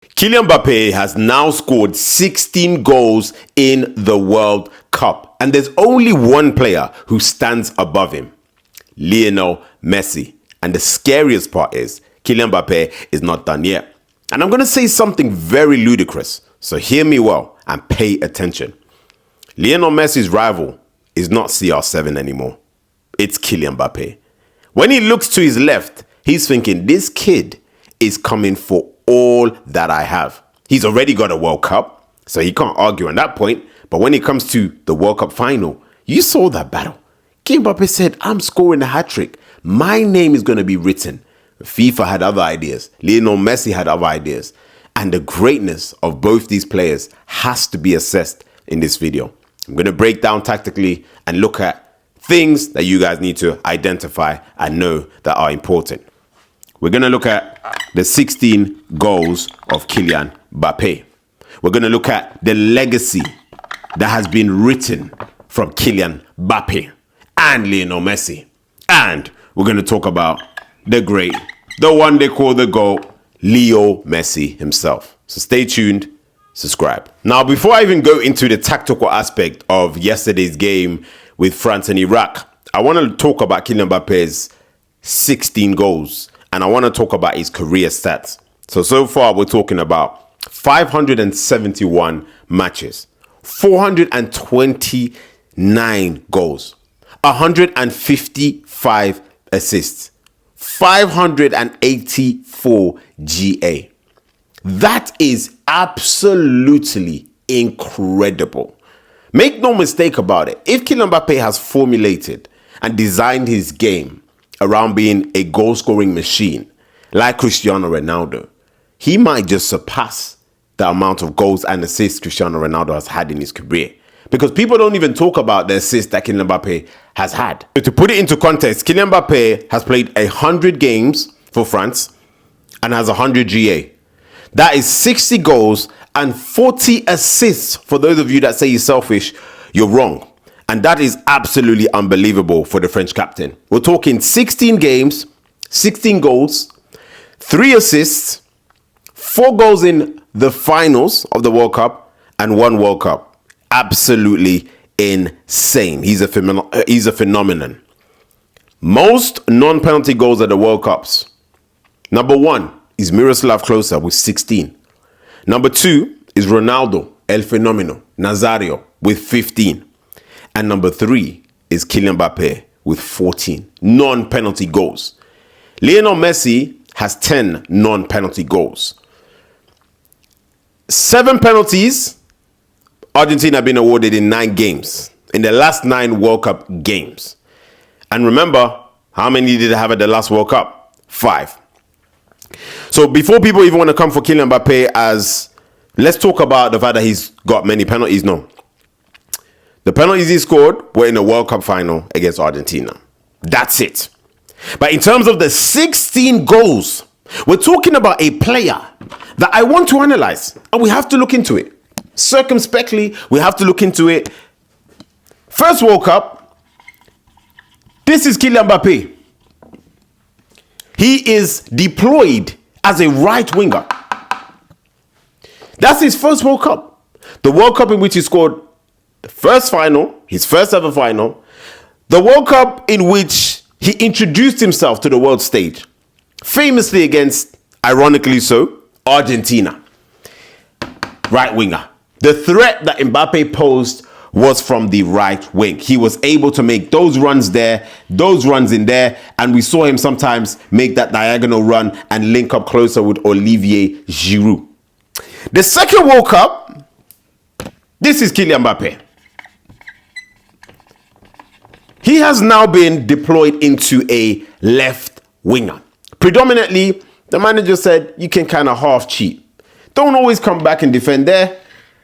Kylian Mbappé has now scored 16 goals in the World Cup, and there's only one player who stands above him, Lionel Messi. And the scariest part is, Kylian Mbappé is not done yet. And I'm going to say something very ludicrous, so hear me well and pay attention. Lionel Messi's rival is not CR7 anymore. It's Kylian Mbappé. When he looks to his left, he's thinking, this kid is coming for all that I have. He's already got a World Cup, so he can't argue on that point. But when it comes to the World Cup final, you saw that battle. Kylian Mbappé said, I'm scoring a hat-trick. My name is going to be written. FIFA had other ideas. Lionel Messi had other ideas. And the greatness of both these players has to be assessed in this video. I'm going to break down tactically and look at things that you guys need to identify and know that are important. We're going to look at the 16 goals of Kylian Mbappé. We're going to look at the legacy that has been written from Kylian Mbappé and Lionel Messi. And we're going to talk about the great, the one they call the GOAT, Leo Messi himself. So stay tuned, subscribe. Now, before I even go into the tactical aspect of yesterday's game with France and Iraq, I want to talk about Kylian Mbappe's 16 goals. And I want to talk about his career stats. So far, we're talking about 571 matches, 429 goals, 155 assists, 584 GA. That is absolutely incredible. Make no mistake about it. If Kylian Mbappé has formulated and designed his game around being a goal-scoring machine like Cristiano Ronaldo, he might just surpass the amount of goals and assists Cristiano Ronaldo has had in his career. Because people don't even talk about the assists that Kylian Mbappé has had. So to put it into context, Kylian Mbappé has played 100 games for France and has 100 GA. That is 60 goals and 40 assists. For those of you that say he's selfish, you're wrong. And that is absolutely unbelievable for the French captain. We're talking 16 games, 16 goals, 3 assists, 4 goals in the finals of the World Cup, and 1 World Cup. Absolutely insane. He's a phenomenon. Most non-penalty goals at the World Cups. Number 1 is Miroslav Klose with 16. Number 2 is Ronaldo, El Fenomeno, Nazario with 15. And number 3 is Kylian Mbappé with 14 non-penalty goals. Lionel Messi has 10 non-penalty goals. 7 penalties, Argentina have been awarded in 9 games, in the last 9 World Cup games. And remember, how many did they have at the last World Cup? 5. So before people even want to come for Kylian Mbappé let's talk about the fact that he's got many penalties. No. The penalties he scored were in the World Cup final against Argentina. That's it. But in terms of the 16 goals, we're talking about a player that I want to analyze. And we have to look into it. Circumspectly, we have to look into it. First World Cup, this is Kylian Mbappé. He is deployed as a right winger. That's his first World Cup. The World Cup in which he scored the first final, his first ever final, the World Cup in which he introduced himself to the world stage, famously against, ironically so, Argentina. Right winger. The threat that Mbappé posed was from the right wing. He was able to make those runs there, those runs in there, and we saw him sometimes make that diagonal run and link up closer with Olivier Giroud. The second World Cup, this is Kylian Mbappé. He has now been deployed into a left winger. Predominantly, the manager said you can kind of half cheat. Don't always come back and defend there.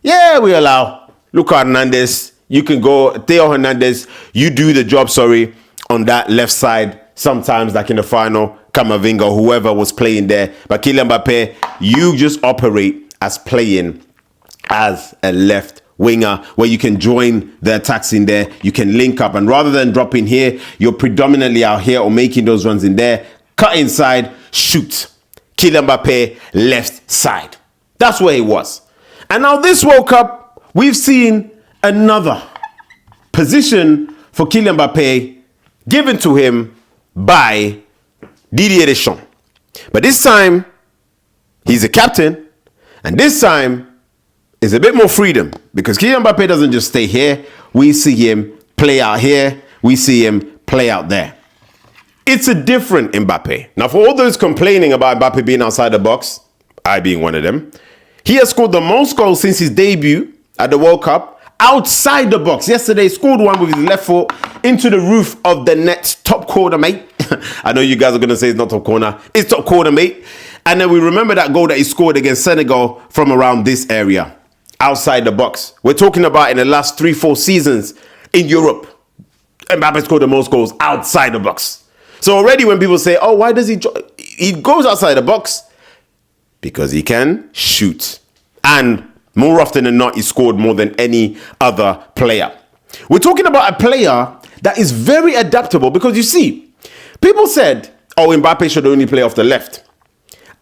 Yeah, we allow Lucas Hernandez. You can go, Theo Hernandez. You do the job, on that left side. Sometimes, like in the final, Camavinga, whoever was playing there. But Kylian Mbappé, you just operate as playing as a left winger where you can join the attacks in there. You can link up, and rather than dropping here, you're predominantly out here or making those runs in there. Cut inside, shoot. Kylian Mbappé, left side. That's where he was. And now this World Cup, we've seen another position for Kylian Mbappé given to him by Didier Deschamps. But this time, he's a captain, and this time is a bit more freedom because Kylian Mbappé doesn't just stay here. We see him play out here. We see him play out there. It's a different Mbappé. Now, for all those complaining about Mbappé being outside the box, I being one of them, he has scored the most goals since his debut at the World Cup outside the box. Yesterday, he scored one with his left foot into the roof of the net. Top corner, mate. I know you guys are going to say it's not top corner. It's top corner, mate. And then we remember that goal that he scored against Senegal from around this area, outside the box. We're talking about in the last 3-4 seasons in Europe, Mbappé scored the most goals outside the box. So already when people say, oh, why does he goes outside the box? Because he can shoot. And more often than not, he scored more than any other player. We're talking about a player that is very adaptable because you see, people said, oh, Mbappé should only play off the left.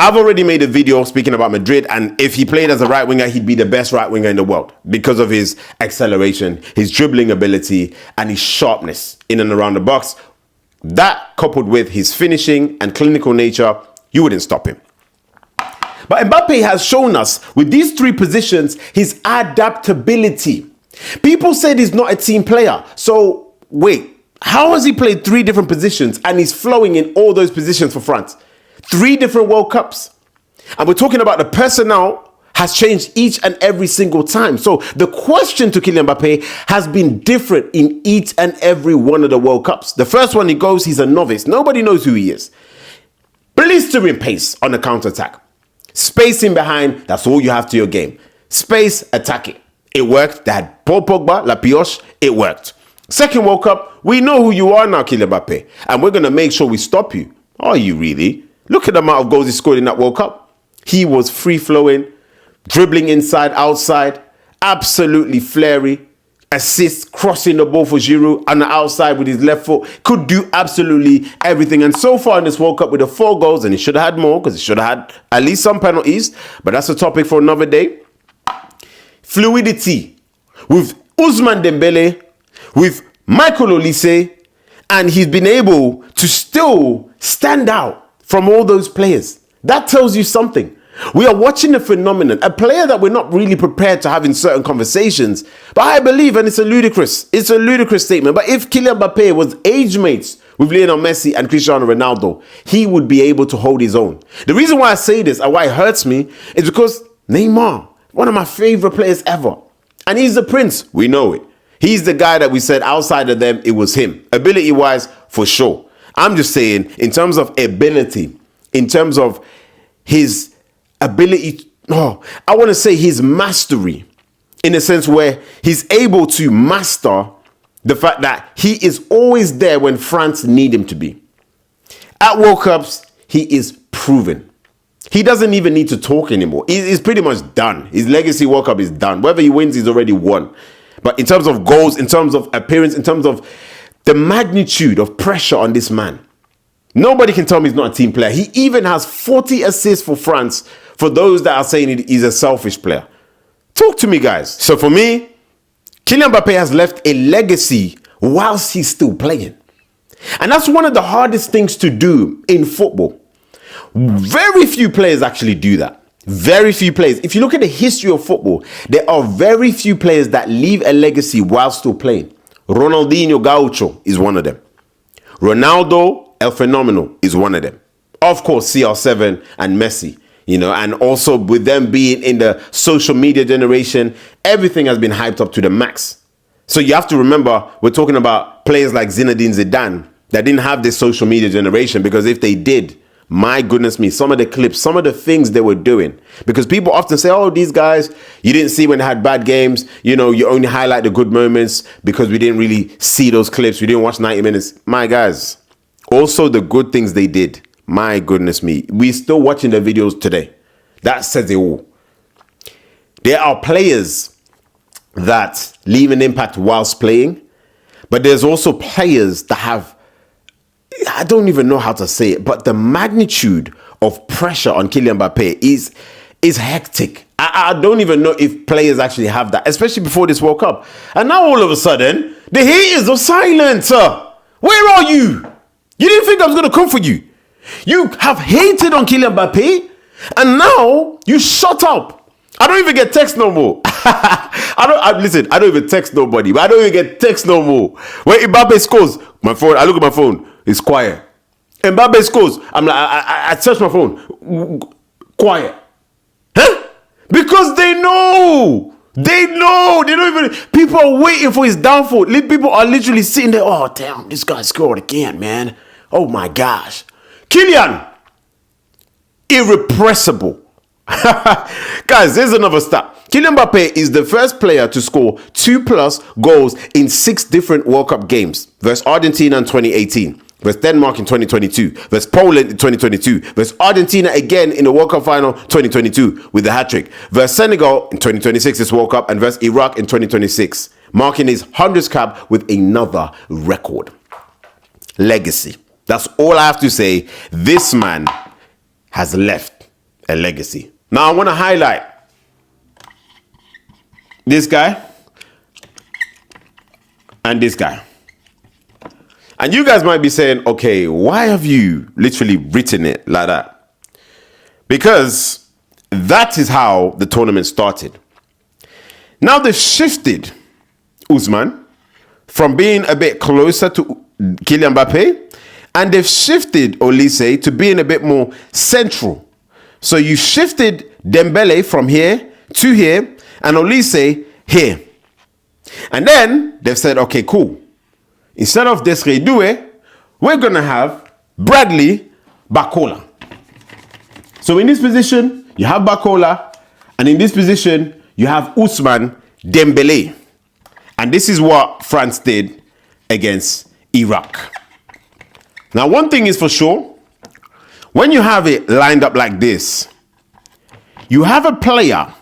I've already made a video speaking about Madrid, and if he played as a right winger, he'd be the best right winger in the world because of his acceleration, his dribbling ability, and his sharpness in and around the box. That, coupled with his finishing and clinical nature, you wouldn't stop him. But Mbappé has shown us with these three positions his adaptability. People said he's not a team player. So wait, how has he played three different positions and he's flowing in all those positions for France? 3 different World Cups. And we're talking about the personnel has changed each and every single time. So the question to Kylian Mbappé has been different in each and every one of the World Cups. The first one he goes, he's a novice. Nobody knows who he is. Blistering pace on the counter-attack. Spacing behind, that's all you have to your game. Space, attack it. It worked. They had Paul Pogba, La Pioche. It worked. Second World Cup, we know who you are now, Kylian Mbappé. And we're going to make sure we stop you. Are you really? Look at the amount of goals he scored in that World Cup. He was free-flowing, dribbling inside, outside, absolutely flary, assists, crossing the ball for Giroud on the outside with his left foot, could do absolutely everything. And so far in this World Cup with the 4 goals, and he should have had more because he should have had at least some penalties, but that's a topic for another day. Fluidity with Ousmane Dembélé, with Michael Olise, and he's been able to still stand out from all those players. That tells you something. We are watching a phenomenon, a player that we're not really prepared to have in certain conversations. But I believe, and it's a ludicrous statement, but if Kylian Mbappé was age mates with Lionel Messi and Cristiano Ronaldo, he would be able to hold his own. The reason why I say this and why it hurts me is because Neymar, one of my favorite players ever, and he's the prince. We know it. He's the guy that we said outside of them, it was him. Ability-wise, for sure. I'm just saying, in terms of ability, in terms of his ability, I want to say his mastery, in a sense where he's able to master the fact that he is always there when France need him to be. At World Cups, he is proven. He doesn't even need to talk anymore. He's pretty much done. His legacy World Cup is done. Whether he wins, he's already won. But in terms of goals, in terms of appearance, in terms of the magnitude of pressure on this man, nobody can tell me he's not a team player. He even has 40 assists for France, for those that are saying he's a selfish player. Talk to me, guys. So for me, Kylian Mbappé has left a legacy whilst he's still playing. And that's one of the hardest things to do in football. Very few players actually do that. Very few players. If you look at the history of football, there are very few players that leave a legacy while still playing. Ronaldinho Gaucho is one of them. Ronaldo El Phenomenal is one of them. Of course, CR7 and Messi, and also with them being in the social media generation, everything has been hyped up to the max. So you have to remember, we're talking about players like Zinedine Zidane that didn't have this social media generation, because if they did, my goodness me, some of the clips, some of the things they were doing, because people often say, oh, these guys, you didn't see when they had bad games. You only highlight the good moments because we didn't really see those clips. We didn't watch 90 minutes. My guys, also the good things they did. My goodness me. We're still watching the videos today. That says it all. There are players that leave an impact whilst playing, but there's also players that have, I don't even know how to say it, but the magnitude of pressure on Kylian Mbappé is hectic. I don't even know if players actually have that, especially before this World Cup. And now all of a sudden, the haters are silent. Where are you? You didn't think I was going to come for you. You have hated on Kylian Mbappé, and now you shut up. I don't even get text no more. I don't even text nobody, but I don't even get text no more. When Mbappe scores, I look at my phone, it's quiet. Mbappe scores, I'm like, I search my phone, quiet. Huh? Because they know. They don't even. People are waiting for his downfall. People are literally sitting there. Oh, damn, this guy scored again, man. Oh, my gosh. Kylian, irrepressible. Guys, here's another stat. Kylian Mbappé is the first player to score 2+ goals in 6 different World Cup games. Versus Argentina in 2018. Versus Denmark in 2022. Versus Poland in 2022. Versus Argentina again in the World Cup final 2022 with the hat-trick. Versus Senegal in 2026 this World Cup. And versus Iraq in 2026. Marking his 100th cap with another record. Legacy. That's all I have to say. This man has left a legacy. Now I want to highlight this guy and this guy. And you guys might be saying, okay, why have you literally written it like that? Because that is how the tournament started. Now they've shifted Ousmane from being a bit closer to Kylian Mbappé, and they've shifted Olise to being a bit more central. So you shifted Dembele from here to here and Olise here. And then they've said, okay, cool. Instead of Desiré Doué, we're going to have Bradley Barcola. So in this position, you have Barcola. And in this position, you have Ousmane Dembélé. And this is what France did against Iraq. Now, one thing is for sure. When you have it lined up like this, you have a player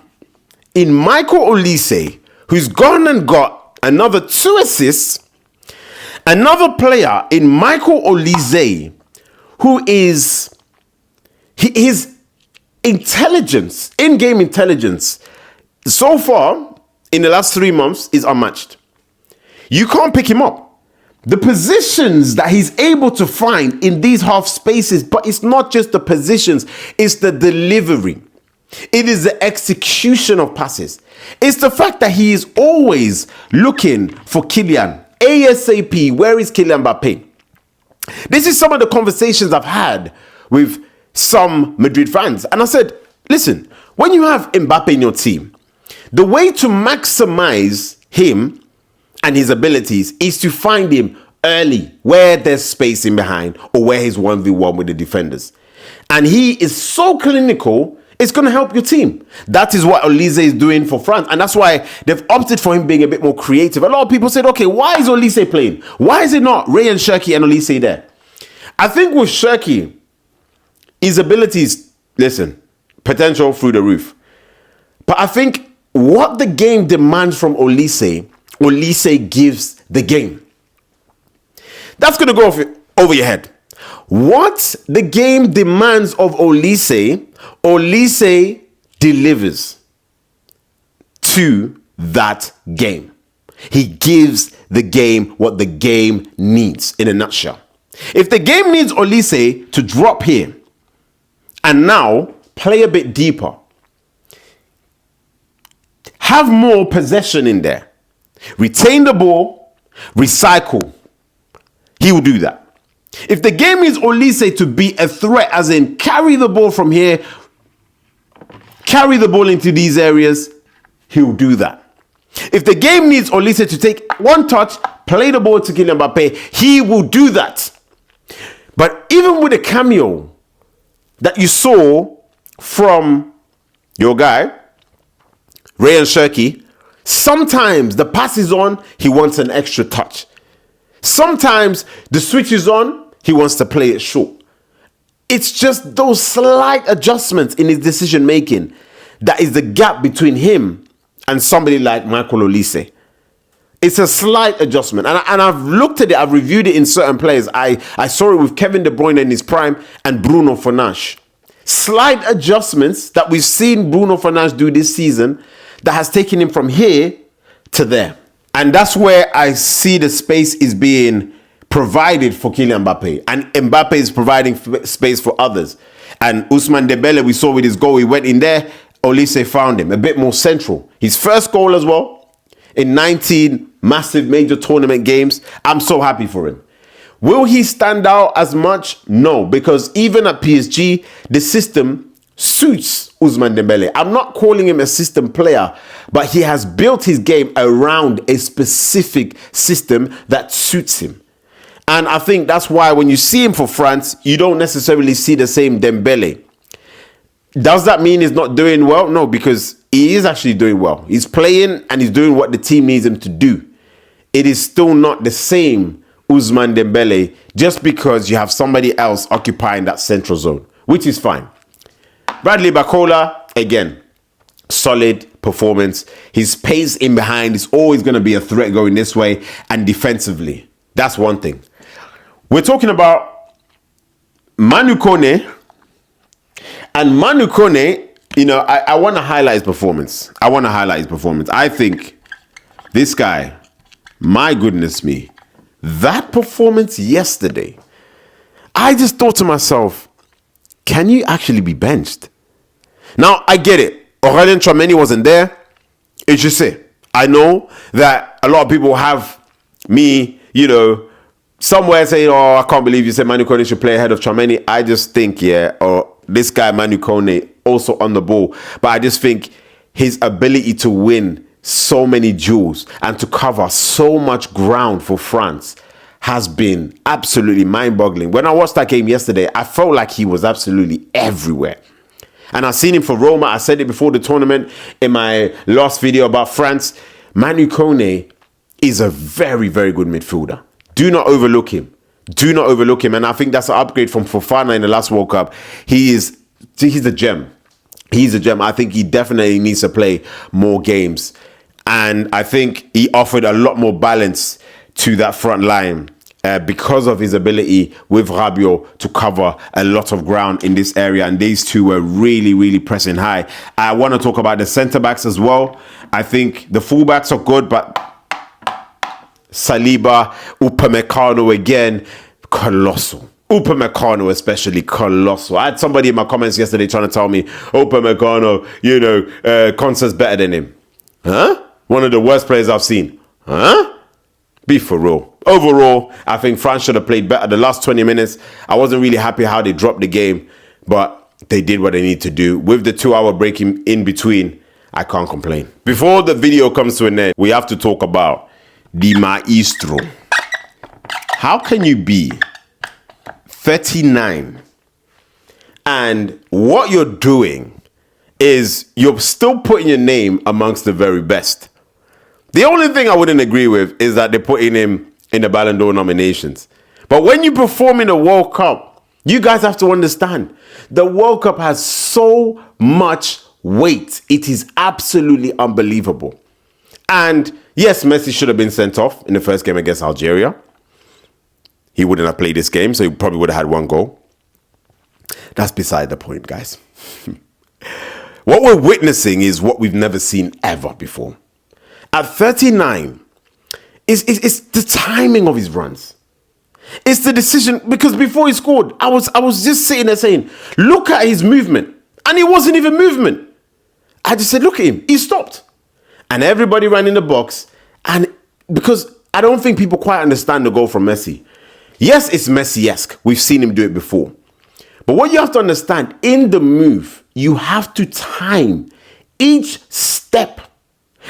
in Michael Olise who's gone and got another 2 assists. Another player in Michael Olise who is, his intelligence, in-game intelligence, so far in the last 3 months is unmatched. You can't pick him up. The positions that he's able to find in these half spaces, but it's not just the positions, it's the delivery. It is the execution of passes. It's the fact that he is always looking for Kylian. ASAP, where is Kylian Mbappé? This is some of the conversations I've had with some Madrid fans. And I said, listen, when you have Mbappe in your team, the way to maximize him and his abilities is to find him early where there's space in behind or where he's 1v1 with the defenders. And he is so clinical, it's going to help your team. That is what Olise is doing for France. And that's why they've opted for him being a bit more creative. A lot of people said, okay, why is Olise playing? Why is it not Ray and Cherki and Olise there? I think with Cherki, his abilities, listen, potential through the roof. But I think what the game demands from Olise, Olise gives the game. That's going to go over your head. What the game demands of Olise, Olise delivers to that game. He gives the game what the game needs in a nutshell. If the game needs Olise to drop here and now play a bit deeper, have more possession in there, retain the ball, recycle, he will do that. If the game needs Olise to be a threat, as in carry the ball from here, carry the ball into these areas, he'll do that. If the game needs Olise to take one touch, play the ball to Kylian Mbappé, he will do that. But even with a cameo that you saw from your guy, Ray and Cherki, sometimes the pass is on, he wants an extra touch. Sometimes the switch is on, he wants to play it short. It's just those slight adjustments in his decision making that is the gap between him and somebody like Michael Olise. It's a slight adjustment. And I've looked at it, I've reviewed it in certain players. I saw it with Kevin De Bruyne in his prime and Bruno Fernandes. slight adjustments that we've seen Bruno Fernandes do this season that has taken him from here to there. And that's where I see the space is being provided for Kylian Mbappé. And Mbappe is providing space for others. And Ousmane Dembele, we saw with his goal, he went in there, Olise found him a bit more central. His first goal as well, in 19 massive major tournament games. I'm so happy for him. Will he stand out as much? No, because even at PSG, the system suits Ousmane Dembele. I'm not calling him a system player, but he has built his game around a specific system that suits him. And I think that's why when you see him for France, you don't necessarily see the same Dembele. Does that mean he's not doing well? No, because he is actually doing well. He's playing and he's doing what the team needs him to do. It is still not the same Ousmane Dembele just because you have somebody else occupying that central zone, which is fine. Bradley Barcola, again, solid performance. His pace in behind is always going to be a threat going this way, and defensively. That's one thing. We're talking about Manu Kone. And Manu Kone, you know, I want to highlight his performance. I think this guy, my goodness me, that performance yesterday, I just thought to myself, can you actually be benched? Now, I get it. Aurélien Tchouameni wasn't there. It's just it. I know that a lot of people have me, you know, somewhere saying, oh, I can't believe you said Manu Kone should play ahead of Tchouameni. I just think, this guy, Manu Kone, also on the ball. But I just think his ability to win so many duels and to cover so much ground for France has been absolutely mind-boggling. When I watched that game yesterday, I felt like he was absolutely everywhere. And I've seen him for Roma. I said it before the tournament in my last video about France. Manu Kone is a very, very good midfielder. Do not overlook him. And I think that's an upgrade from Fofana in the last World Cup. He's a gem. I think he definitely needs to play more games. And I think he offered a lot more balance to that front line because of his ability with Rabiot to cover a lot of ground in this area. And these two were really, really pressing high. I want to talk about the centre-backs as well. I think the full-backs are good, but Saliba, Upamecano again, colossal. Upamecano especially, colossal. I had somebody in my comments yesterday trying to tell me, Upamecano, Konsa's better than him. Huh? One of the worst players I've seen. Huh? Be for real. Overall, I think France should have played better. The last 20 minutes, I wasn't really happy how they dropped the game, but they did what they need to do. With the 2-hour break in between, I can't complain. Before the video comes to an end, we have to talk about the maestro. How can you be 39 and what you're doing is you're still putting your name amongst the very best? The only thing I wouldn't agree with is that they're putting him in the Ballon d'Or nominations. But when you perform in the World Cup, you guys have to understand, the World Cup has so much weight. It is absolutely unbelievable. And yes, Messi should have been sent off in the first game against Algeria. He wouldn't have played this game, so he probably would have had one goal. That's beside the point, guys. What we're witnessing is what we've never seen ever before. At 39, it's the timing of his runs. It's the decision, because before he scored, I was just sitting there saying, look at his movement. And it wasn't even movement. I just said, look at him. He stopped. And everybody ran in the box. And because I don't think people quite understand the goal from Messi. Yes, it's Messi-esque. We've seen him do it before. But what you have to understand, in the move, you have to time each step.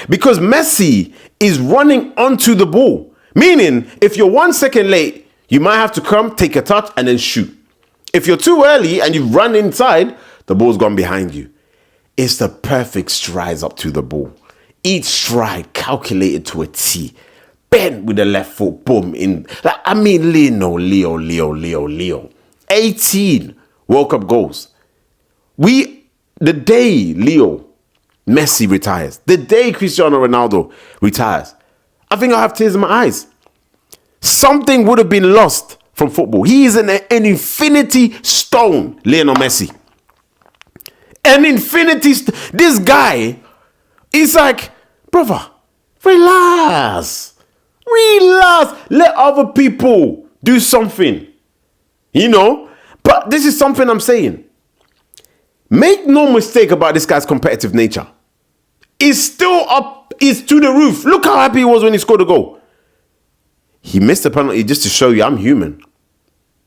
Because Messi is running onto the ball. Meaning, if you're 1 second late, you might have to come, take a touch, and then shoot. If you're too early and you've run inside, the ball's gone behind you. It's the perfect strides up to the ball. Each stride calculated to a T. Bent with the left foot, boom. Leo. 18 World Cup goals. The day Leo Messi retires, the day Cristiano Ronaldo retires, I think I have tears in my eyes. Something would have been lost from football. He is an infinity stone, Lionel Messi. an infinity. This guy, he's like, brother, relax. Relax. Let other people do something. You know? But this is something I'm saying. Make no mistake about this guy's competitive nature. He's still up. He's to the roof. Look how happy he was when he scored a goal. He missed a penalty just to show you I'm human.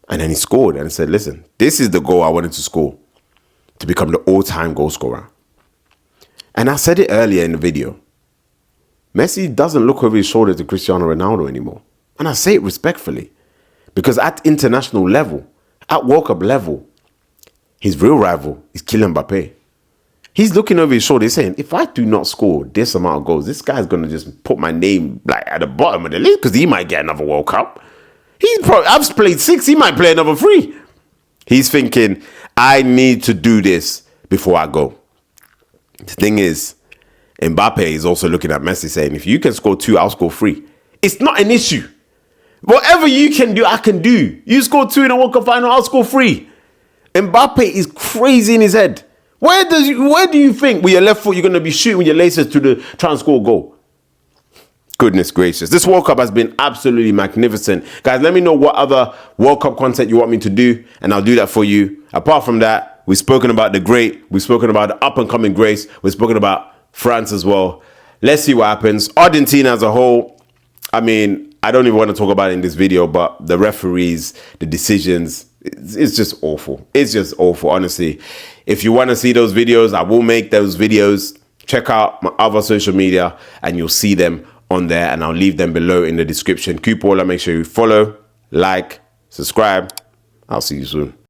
And then he scored and said, listen, this is the goal I wanted to score to become the all-time goal scorer. And I said it earlier in the video. Messi doesn't look over his shoulder to Cristiano Ronaldo anymore. And I say it respectfully. Because at international level, at World Cup level, his real rival is Kylian Mbappé. He's looking over his shoulder saying, if I do not score this amount of goals, this guy's going to just put my name like at the bottom of the list because he might get another World Cup. I've played 6, he might play another 3. He's thinking, I need to do this before I go. The thing is, Mbappe is also looking at Messi saying, if you can score 2, I'll score 3. It's not an issue. Whatever you can do, I can do. You score 2 in a World Cup final, I'll score 3. Mbappe is crazy in his head. Where do you think with your left foot you're going to be shooting with your laces to try and score a goal? Goodness gracious. This World Cup has been absolutely magnificent. Guys, let me know what other World Cup content you want me to do, and I'll do that for you. Apart from that, we've spoken about the great. We've spoken about the up-and-coming Grace. We've spoken about France as well. Let's see what happens. Argentina as a whole, I mean, I don't even want to talk about it in this video, but the referees, the decisions, it's just awful. It's just awful, honestly. If you want to see those videos, I will make those videos. Check out my other social media and you'll see them on there, and I'll leave them below in the description. Cupola, make sure you follow, like, subscribe. I'll see you soon.